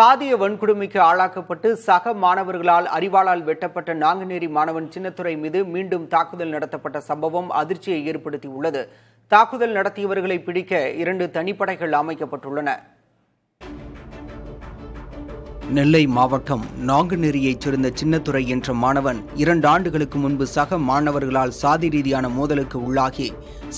சாதிய வன்கொடுமைக்கு ஆளாக்கப்பட்டு சக மாணவர்களால் அரிவாளால் வெட்டப்பட்ட நாங்குநேரி மாணவன் சின்னத்துரை மீது மீண்டும் தாக்குதல் நடத்தப்பட்ட சம்பவம் அதிர்ச்சியை ஏற்படுத்தியுள்ளது. தாக்குதல் நடத்தியவர்களை பிடிக்க 2 தனிப்படைகள் அமைக்கப்பட்டுள்ளன. நெல்லை மாவட்டம் நாங்குநேரியைச் சேர்ந்த சின்னத்துரை என்ற மாணவன் 2 ஆண்டுகளுக்கு முன்பு சக மாணவர்களால் சாதி ரீதியான மோதலுக்கு உள்ளாகி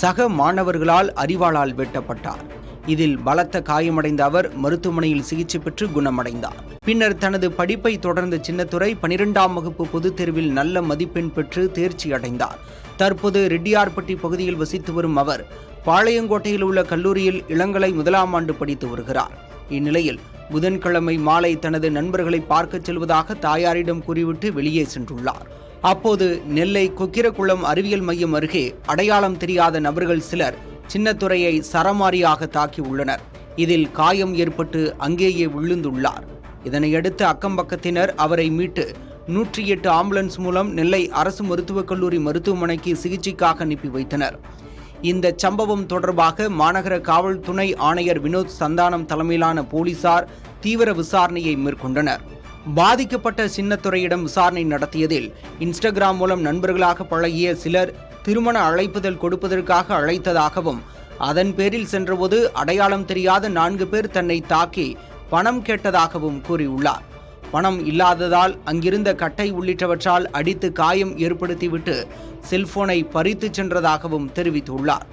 சக மாணவர்களால் அரிவாளால் வெட்டப்பட்டார். இதில் பலத்த காயமடைந்த அவர் மருத்துவமனையில் சிகிச்சை பெற்று குணமடைந்தார். பின்னர் தனது படிப்பை தொடர்ந்த சின்னத்துரை 12ஆம் வகுப்பு பொதுத் தேர்வில் நல்ல மதிப்பெண் பெற்று தேர்ச்சி அடைந்தார். தற்போது ரெட்டியார்பட்டி பகுதியில் வசித்து வரும் அவர் பாளையங்கோட்டையில் உள்ள கல்லூரியில் இளங்கலை 1ஆம் ஆண்டு படித்து வருகிறார். இந்நிலையில் புதன்கிழமை மாலை தனது நண்பர்களை பார்க்கச் செல்வதாக தாயாரிடம் கூறிவிட்டு வெளியே சென்றுள்ளார். அப்போது நெல்லை கொக்கிரகுளம் அறிவியல் மையம் அருகே அடையாளம் தெரியாத நபர்கள் சிலர் சின்னத்துரையை சரமாரியாக தாக்கியுள்ளனர். இதில் காயம் ஏற்பட்டு அங்கேயே விழுந்துள்ளார். இதனையடுத்து அக்கம்பக்கத்தினர் அவரை மீட்டு 108 ஆம்புலன்ஸ் மூலம் நெல்லை அரசு மருத்துவக் கல்லூரி மருத்துவமனைக்கு சிகிச்சைக்காக அனுப்பி வைத்தனர். இந்த சம்பவம் தொடர்பாக மாநகர காவல் துணை ஆணையர் வினோத் சந்தானம் தலைமையிலான போலீசார் தீவிர விசாரணையை மேற்கொண்டனர். பாதிக்கப்பட்ட சின்னத்துரையிடம் விசாரணை நடத்தியதில் இன்ஸ்டாகிராம் மூலம் நண்பர்களாக பழகிய சிலர் திருமண அழைப்புதல் கொடுப்பதற்காக அழைத்ததாகவும் அதன் பேரில் சென்றபோது அடையாளம் தெரியாத 4 பேர் தன்னை தாக்கி பணம் கேட்டதாகவும் கூறியுள்ளார். பணம் இல்லாததால் அங்கிருந்த கட்டை உள்ளிட்டவற்றால் அடித்து காயம் ஏற்படுத்திவிட்டு செல்போனை பறித்து சென்றதாகவும் தெரிவித்துள்ளார்.